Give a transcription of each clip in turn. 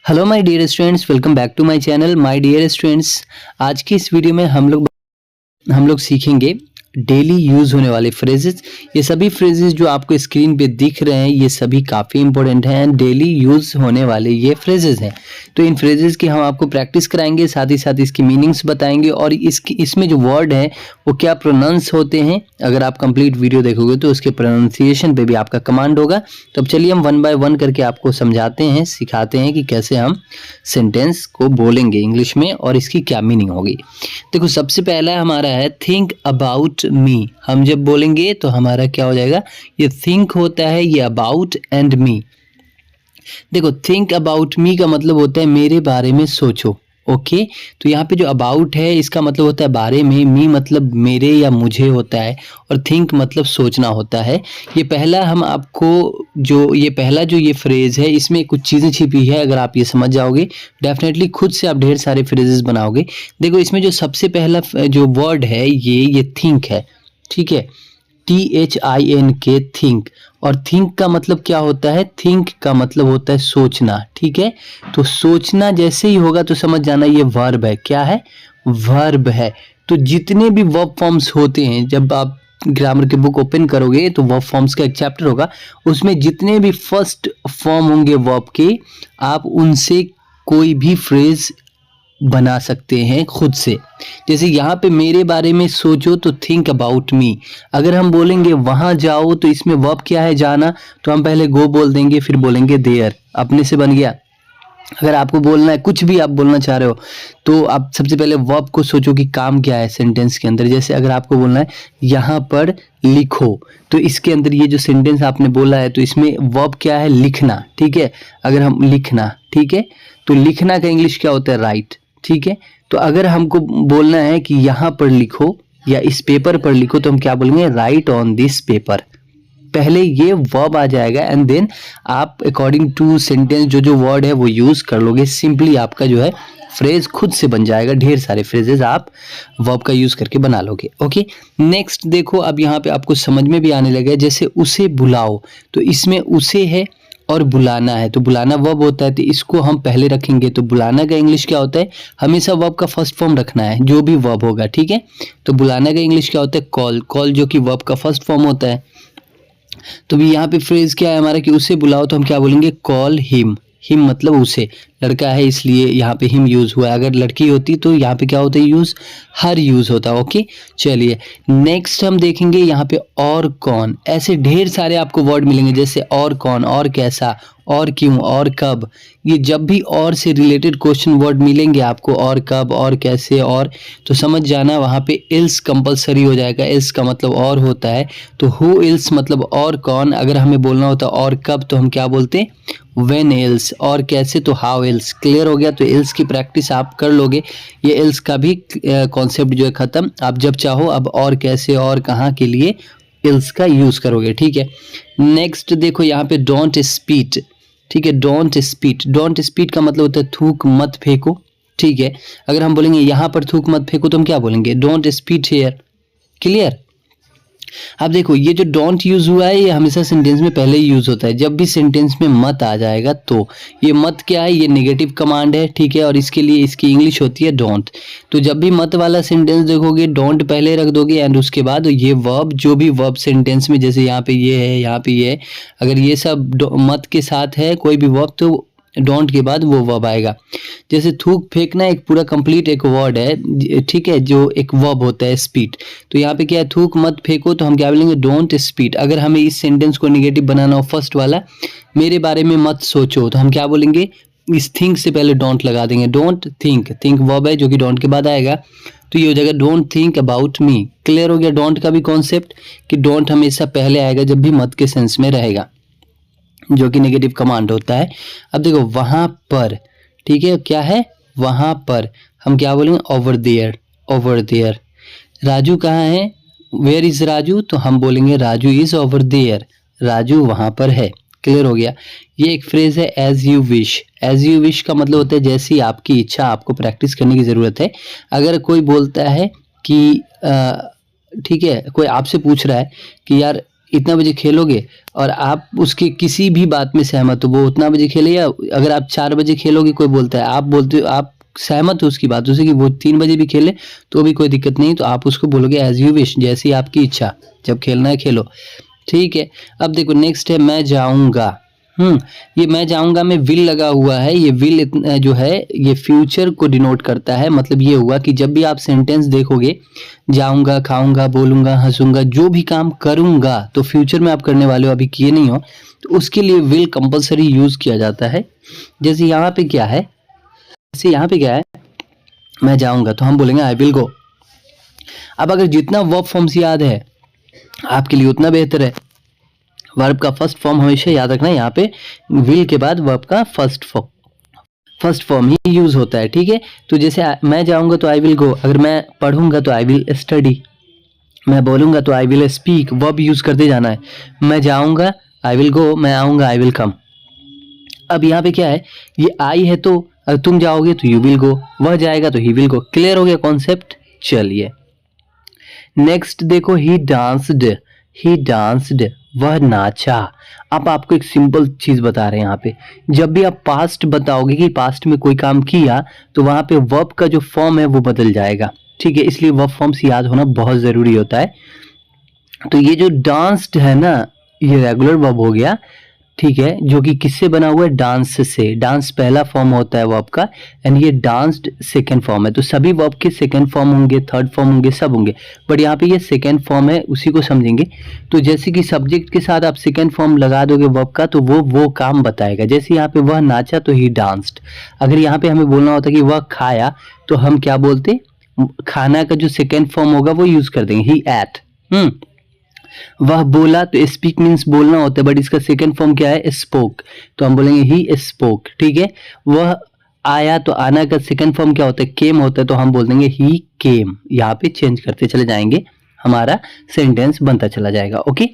Hello my dear students, welcome back to my channel. My dear students, आज की इस video में हम लोग सीखेंगे डेली यूज होने वाले फ्रेजेस। ये सभी फ्रेजेस जो आपको स्क्रीन पे दिख रहे हैं ये सभी काफ़ी इंपॉर्टेंट हैं, डेली यूज होने वाले ये फ्रेजेस हैं। तो इन फ्रेजेस की हम आपको प्रैक्टिस कराएंगे, साथ ही साथ इसकी मीनिंग्स बताएंगे और इसमें जो वर्ड है वो क्या प्रोनाउंस होते हैं। अगर आप कंप्लीट वीडियो देखोगे तो उसके प्रोनाउंसिएशन पे भी आपका कमांड होगा। तो अब चलिए हम वन बाय वन करके आपको समझाते हैं, सिखाते हैं कि कैसे हम सेंटेंस को बोलेंगे इंग्लिश में और इसकी क्या मीनिंग होगी। देखो, सबसे पहला हमारा है थिंक अबाउट मी। हम जब बोलेंगे तो हमारा क्या हो जाएगा, ये थिंक होता है, ये अबाउट एंड मी। देखो, थिंक अबाउट मी का मतलब होता है मेरे बारे में सोचो। ओके, तो यहाँ पे जो अबाउट है इसका मतलब होता है बारे में, मी मतलब मेरे या मुझे होता है और थिंक मतलब सोचना होता है। ये पहला हम आपको ये पहला जो ये फ्रेज है इसमें कुछ चीज़ें छिपी है। अगर आप ये समझ जाओगे डेफिनेटली खुद से आप ढेर सारे फ्रेजेस बनाओगे। देखो, इसमें जो सबसे पहला जो वर्ड है ये थिंक है। ठीक है, THINK, थिंक। और थिंक का मतलब क्या होता है, थिंक का मतलब होता है सोचना। ठीक है, तो सोचना जैसे ही होगा तो समझ जाना ये वर्ब है। क्या है, वर्ब है। तो जितने भी वर्ब फॉर्म्स होते हैं, जब आप ग्रामर की बुक ओपन करोगे तो वर्ब फॉर्म्स का एक चैप्टर होगा, उसमें जितने भी फर्स्ट फॉर्म होंगे वर्ब के, आप उनसे कोई भी फ्रेज बना सकते हैं खुद से। जैसे यहाँ पे मेरे बारे में सोचो तो थिंक अबाउट मी। अगर हम बोलेंगे वहां जाओ तो इसमें वर्ब क्या है, जाना, तो हम पहले गो बोल देंगे फिर बोलेंगे देयर, अपने से बन गया। अगर आपको बोलना है, कुछ भी आप बोलना चाह रहे हो, तो आप सबसे पहले वर्ब को सोचो कि काम क्या है सेंटेंस के अंदर। जैसे अगर आपको बोलना है यहाँ पर लिखो, तो इसके अंदर ये जो सेंटेंस आपने बोला है तो इसमें वर्ब क्या है, लिखना। ठीक है, अगर हम लिखना, ठीक है, तो लिखना का इंग्लिश क्या होता है, राइट। ठीक है, तो अगर हमको बोलना है कि यहाँ पर लिखो या इस पेपर पर लिखो, तो हम क्या बोलेंगे, राइट ऑन दिस पेपर। पहले ये वर्ब आ जाएगा एंड देन आप अकॉर्डिंग टू सेंटेंस जो वर्ड है वो यूज कर लोगे। सिंपली आपका जो है फ्रेज खुद से बन जाएगा। ढेर सारे फ्रेजेस आप वर्ब का यूज करके बना लोगे। ओके, नेक्स्ट देखो, अब यहाँ पे आपको समझ में भी आने लगा। जैसे उसे बुलाओ, तो इसमें उसे है और बुलाना है, तो बुलाना वर्ब होता है, तो इसको हम पहले रखेंगे। तो बुलाना का इंग्लिश क्या होता है, हमेशा वर्ब का फर्स्ट फॉर्म रखना है जो भी वर्ब होगा। ठीक है, तो बुलाना का इंग्लिश क्या होता है, कॉल। कॉल जो कि वर्ब का फर्स्ट फॉर्म होता है। तो भी यहाँ पे फ्रेज क्या है हमारा कि उसे बुलाओ, तो हम क्या बोलेंगे, कॉल हिम। हिम मतलब उसे, लड़का है इसलिए यहाँ पे हिम यूज हुआ है। अगर लड़की होती तो यहाँ पे क्या होता है, यूज हर यूज होता है। ओके, चलिए नेक्स्ट हम देखेंगे यहाँ पे और कौन। ऐसे ढेर सारे आपको वर्ड मिलेंगे, जैसे और कौन, और कैसा, और क्यों, और कब। ये जब भी और से रिलेटेड क्वेश्चन वर्ड मिलेंगे आपको, और कब, और कैसे, और, तो समझ जाना वहाँ पे इल्स कंपलसरी हो जाएगा। इल्स का मतलब और होता है, तो हु इल्स मतलब और कौन। अगर हमें बोलना होता और कब तो हम क्या बोलते हैं, व्हेन एल्स। और कैसे तो हाउ एल्स। क्लियर हो गया, तो एल्स की प्रैक्टिस आप कर लोगे। ये एल्स का भी कॉन्सेप्ट जो है खत्म। आप जब चाहो अब और कैसे और कहाँ के लिए एल्स का यूज करोगे। ठीक है, नेक्स्ट देखो यहाँ पे डोंट स्पीट। ठीक है, डोंट स्पीट। डोंट स्पीट का मतलब होता है थूक मत फेंको। ठीक है, अगर हम बोलेंगे यहाँ पर थूक मत फेंको तो हम क्या बोलेंगे, डोंट स्पीट हियर। क्लियर। अब देखो, ये जो डोंट यूज हुआ है ये हमेशा सेंटेंस में पहले ही यूज होता है। जब भी सेंटेंस में मत आ जाएगा तो ये मत क्या है, ये नेगेटिव कमांड है। ठीक है, और इसके लिए इसकी इंग्लिश होती है डोंट। तो जब भी मत वाला सेंटेंस देखोगे डोंट पहले रख दोगे एंड उसके बाद ये वर्ब, जो भी वर्ब सेंटेंस में, जैसे यहाँ पे ये है, यहाँ पे ये है, अगर ये सब मत के साथ है कोई भी वर्ब तो डोंट के बाद वो वर्ब आएगा। जैसे थूक फेंकना एक पूरा कंप्लीट एक वर्ड है। ठीक है, जो एक वर्ब होता है स्पीट। तो यहाँ पे क्या है, थूक मत फेंको, तो हम क्या बोलेंगे, डोंट स्पीट। अगर हमें इस सेंटेंस को नेगेटिव बनाना हो, फर्स्ट वाला मेरे बारे में मत सोचो, तो हम क्या बोलेंगे, इस थिंक से पहले डोंट लगा देंगे। डोंट थिंक, थिंक वर्ब है जो कि डोंट के बाद आएगा, तो ये हो जाएगा don't think about me. Clear हो गया डोंट का भी कॉन्सेप्ट, कि डोंट हमेशा पहले आएगा जब भी मत के सेंस में रहेगा, जो कि नेगेटिव कमांड होता है। अब देखो वहां पर, ठीक है, क्या है, वहां पर, हम क्या बोलेंगे, over there. Over there. Raju कहाँ है, वेयर इज राजू, तो हम बोलेंगे Raju is over there. Raju वहां पर है। क्लियर हो गया। ये एक फ्रेज है as you wish. As you wish का मतलब होता है जैसी आपकी इच्छा। आपको प्रैक्टिस करने की जरूरत है। अगर कोई बोलता है कि ठीक है, कोई आपसे पूछ रहा है कि यार इतना बजे खेलोगे और आप उसके किसी भी बात में सहमत हो, वो उतना बजे खेले, या अगर आप 4 बजे खेलोगे, कोई बोलता है, आप बोलते हो, आप सहमत हो उसकी बातों से कि वो 3 बजे भी खेले तो भी कोई दिक्कत नहीं, तो आप उसको बोलोगे एज यू विश, जैसी आपकी इच्छा, जब खेलना है खेलो। ठीक है। अब देखो नेक्स्ट है मैं जाऊंगा। ये मैं जाऊंगा में विल लगा हुआ है। ये विल जो है ये फ्यूचर को डिनोट करता है। मतलब ये हुआ कि जब भी आप सेंटेंस देखोगे, जाऊंगा, खाऊंगा, बोलूंगा, हंसूंगा, जो भी काम करूंगा, तो फ्यूचर में आप करने वाले हो, अभी किए नहीं हो, तो उसके लिए विल कंपलसरी यूज किया जाता है। जैसे यहाँ पे क्या है, मैं जाऊंगा, तो हम बोलेंगे आई विल गो। अब अगर जितना वर्ब फॉर्म्स याद है आपके लिए उतना बेहतर है। वर्ब का फर्स्ट फॉर्म हमेशा याद रखना, यहाँ पे विल के बाद वर्ब का फर्स्ट फॉर्म ही यूज होता है। ठीक है। तो जैसे मैं जाऊंगा तो आई विल गो, अगर मैं पढ़ूंगा तो आई विल स्टडी, मैं बोलूंगा तो I will speak, verb use करते जाना है। मैं जाऊंगा आई विल गो, मैं आऊंगा आई विल कम। अब यहाँ पे क्या है, ये आई है तो अगर तुम जाओगे तो यू विल गो, वह जाएगा तो ही विल गो। क्लियर हो गया कॉन्सेप्ट। चलिए नेक्स्ट देखो, ही डांस्ड, वह नाचा। अब आपको एक सिंपल चीज बता रहे हैं यहाँ पे, जब भी आप पास्ट बताओगे कि पास्ट में कोई काम किया, तो वहां पे वर्ब का जो फॉर्म है वो बदल जाएगा। ठीक है, इसलिए वर्ब फॉर्म्स याद होना बहुत जरूरी होता है। तो ये जो डांस्ड है ना, ये रेगुलर वर्ब हो गया। ठीक है, जो कि किससे बना हुआ है, डांस से। डांस पहला फॉर्म होता है वर्ब का, एंड ये डांस्ड सेकंड फॉर्म है। तो सभी वर्ब के सेकंड फॉर्म होंगे, थर्ड फॉर्म होंगे, सब होंगे, बट यहाँ पे ये सेकंड फॉर्म है, उसी को समझेंगे। तो जैसे कि सब्जेक्ट के साथ आप सेकंड फॉर्म लगा दोगे वर्ब का, तो वो काम बताएगा। जैसे यहाँ पे वह नाचा तो ही डांस्ड। अगर यहाँ पे हमें बोलना होता कि वह खाया, तो हम क्या बोलते, खाना का जो सेकेंड फॉर्म होगा वो यूज कर देंगे, ही एट। वह बोला, तो स्पीक मीन्स बोलना होता है, बट इसका सेकंड फॉर्म क्या है, स्पोक, तो हम बोलेंगे ही स्पोक। ठीक है। वह आया, तो आना का सेकंड फॉर्म क्या होता है, केम होता है, तो हम बोल देंगे ही केम। यहाँ पे चेंज करते चले जाएंगे, हमारा सेंटेंस बनता चला जाएगा। ओके।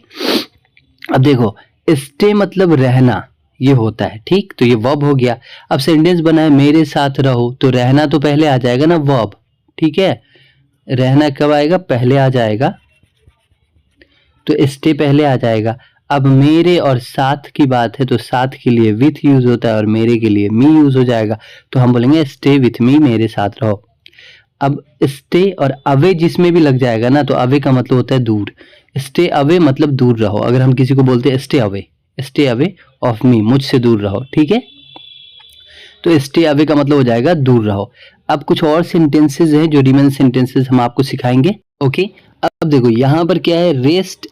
अब देखो, स्टे मतलब रहना, ये होता है। ठीक, तो ये वर्ब हो गया। अब सेंटेंस बना है मेरे साथ रहो, तो रहना तो पहले आ जाएगा ना, वर्ब। ठीक है, रहना कब आएगा, पहले आ जाएगा, तो स्टे पहले आ जाएगा। अब मेरे और साथ की बात है, तो साथ के लिए विथ यूज होता है और मेरे के लिए मी यूज हो जाएगा, तो हम बोलेंगे स्टे विथ मी, मेरे साथ रहो। अब स्टे और अवे जिसमें भी लग जाएगा ना, तो अवे का मतलब होता है दूर। स्टे अवे मतलब दूर रहो। अगर हम किसी को बोलते हैं स्टे अवे ऑफ मी, मुझसे दूर रहो। ठीक है, तो स्टे अवे का मतलब हो जाएगा दूर रहो। अब कुछ और सेंटेंसेस हैं जो रिमेन सेंटेंसेस हम आपको सिखाएंगे। ओके। अब देखो यहाँ पर क्या है, रेस्ट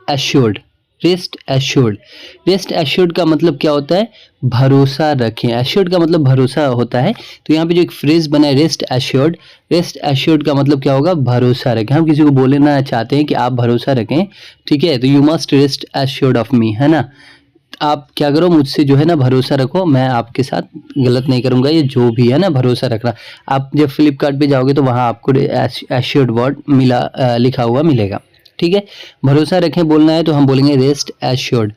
एश्योर्ड। रेस्ट एश्योर्ड का मतलब क्या होता है, भरोसा रखें। एश्योर्ड का मतलब भरोसा होता है। तो यहाँ पे जो एक फ्रेज बना है रेस्ट एश्योर्ड का मतलब क्या होगा, भरोसा रखें। हम किसी को बोलना चाहते हैं कि आप भरोसा रखें, ठीक है, तो you must rest assured of me, है ना। आप क्या करो, मुझसे जो है ना भरोसा रखो, मैं आपके साथ गलत नहीं करूंगा, ये जो भी है ना भरोसा रखना। आप जब फ्लिपकार्ट पे जाओगे तो वहां आपको एश्योर्ड वर्ड लिखा हुआ मिलेगा। ठीक है, भरोसा रखें बोलना है, तो हम बोलेंगे रेस्ट एश्योर्ड।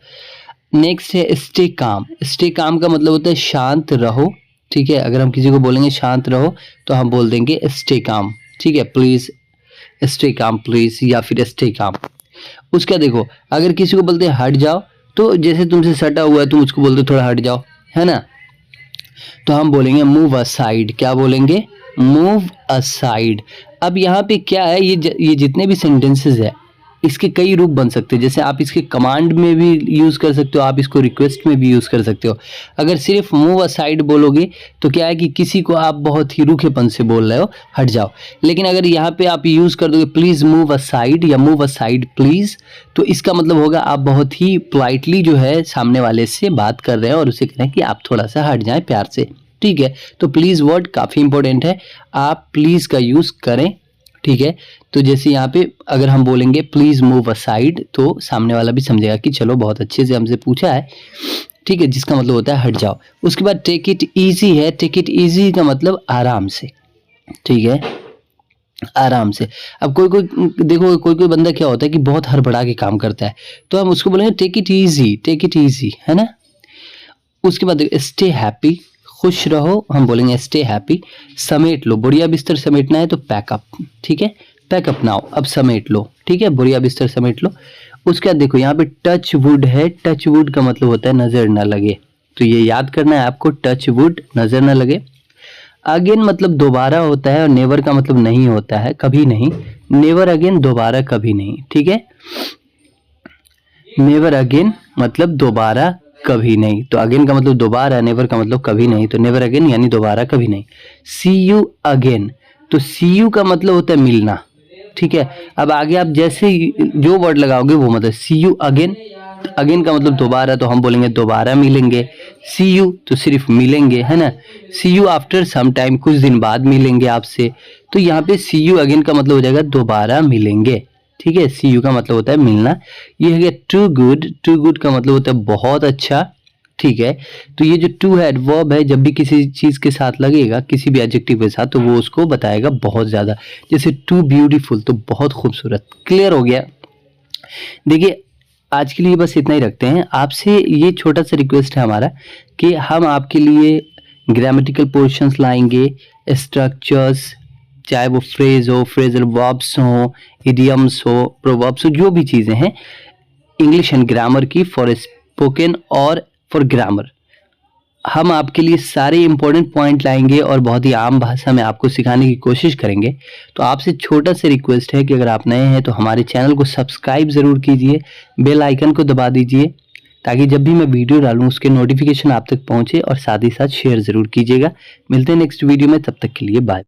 नेक्स्ट है स्टे काम। स्टे काम का मतलब होता है शांत रहो। ठीक है, अगर हम किसी को बोलेंगे शांत रहो, तो हम बोल देंगे स्टे काम। ठीक है, प्लीज स्टे काम प्लीज, या फिर स्टे काम। उसका देखो, अगर किसी को बोलते हैं हट जाओ, तो जैसे तुमसे सटा हुआ है, तुम उसको बोलते हो थोड़ा हट जाओ, है ना, तो हम बोलेंगे मूव असाइड। क्या बोलेंगे, मूव असाइड। अब यहाँ पे क्या है, ये जितने भी सेंटेंसेस है, इसके कई रूप बन सकते हैं। जैसे आप इसके कमांड में भी यूज कर सकते हो, आप इसको रिक्वेस्ट में भी यूज कर सकते हो। अगर सिर्फ मूव असाइड बोलोगे तो क्या है कि किसी को आप बहुत ही रूखेपन से बोल रहे हो, हट जाओ। लेकिन अगर यहाँ पे आप यूज कर दोगे प्लीज मूव असाइड या मूव असाइड प्लीज, तो इसका मतलब होगा आप बहुत ही पोलाइटली जो है सामने वाले से बात कर रहे हैं और उसे कह रहे हैं कि आप थोड़ा सा हट जाएं प्यार से। ठीक है, तो प्लीज वर्ड काफी इंपॉर्टेंट है, आप प्लीज का यूज करें। ठीक है, तो जैसे यहाँ पे अगर हम बोलेंगे प्लीज मूव असाइड, तो सामने वाला भी समझेगा कि चलो बहुत अच्छे से हमसे पूछा है। ठीक है, जिसका मतलब होता है हट जाओ। उसके बाद टेक इट इजी है। टेक इट इजी का मतलब आराम से। ठीक है, आराम से। अब कोई देखो, कोई बंदा क्या होता है कि बहुत हड़बड़ा के काम करता है, तो हम उसको बोलेंगे टेक इट इजी, है ना। उसके बाद स्टे हैप्पी, खुश रहो, हम बोलेंगे स्टे हैप्पी। समेट लो, बढ़िया बिस्तर समेटना है तो पैकअप। ठीक है, पैकअप नाउ, अब समेट लो। ठीक है, बढ़िया बिस्तर समेट लो। उसके बाद देखो यहाँ पे टच वुड है, टच वुड का मतलब होता है नजर ना लगे, तो ये याद करना है आपको, टच वुड नजर ना लगे। अगेन मतलब दोबारा होता है, और नेवर का मतलब नहीं होता है, कभी नहीं। नेवर अगेन दोबारा कभी नहीं, ठीक है। नेवर अगेन मतलब दोबारा कभी नहीं, तो अगेन का मतलब दोबारा, नेवर का मतलब कभी नहीं, तो नेवर अगेन यानी दोबारा कभी नहीं। सी यू अगेन, तो सी यू का मतलब होता है मिलना, ठीक है। अब आगे आप जैसे जो वर्ड लगाओगे वो मतलब, सी यू अगेन, अगेन का मतलब दोबारा, तो हम बोलेंगे दोबारा मिलेंगे। सी यू तो सिर्फ मिलेंगे, है ना। सी यू आफ्टर सम टाइम, कुछ दिन बाद मिलेंगे आपसे, तो यहाँ पे सी यू अगेन का मतलब हो जाएगा दोबारा मिलेंगे, ठीक है। सी यू का मतलब होता है मिलना। ये है टू गुड, टू गुड का मतलब होता है बहुत अच्छा, ठीक है। तो ये जो टू है एडवर्ब है, जब भी किसी चीज के साथ लगेगा, किसी भी एडजेक्टिव के साथ, तो वो उसको बताएगा बहुत ज्यादा। जैसे टू ब्यूटीफुल, तो बहुत खूबसूरत। क्लियर हो गया। देखिए आज के लिए बस इतना ही रखते हैं। आपसे ये छोटा सा रिक्वेस्ट है हमारा कि हम आपके लिए ग्रामेटिकल पोर्शंस लाएंगे, स्ट्रक्चर्स, चाहे वो फ्रेज हो, फ्रेजल वर्ब्स हो, इडियम्स हो, प्रोवर्ब्स हो, जो भी चीज़ें हैं इंग्लिश एंड ग्रामर की, फॉर स्पोकन और फॉर ग्रामर, हम आपके लिए सारे इंपॉर्टेंट पॉइंट लाएंगे और बहुत ही आम भाषा में आपको सिखाने की कोशिश करेंगे। तो आपसे छोटा सा रिक्वेस्ट है कि अगर आप नए हैं तो हमारे चैनल को सब्सक्राइब ज़रूर कीजिए, बेल आइकन को दबा दीजिए, ताकि जब भी मैं वीडियो डालूं उसके नोटिफिकेशन आप तक पहुंचे, और साथ ही साथ शेयर ज़रूर कीजिएगा। मिलते हैं नेक्स्ट वीडियो में, तब तक के लिए बाय।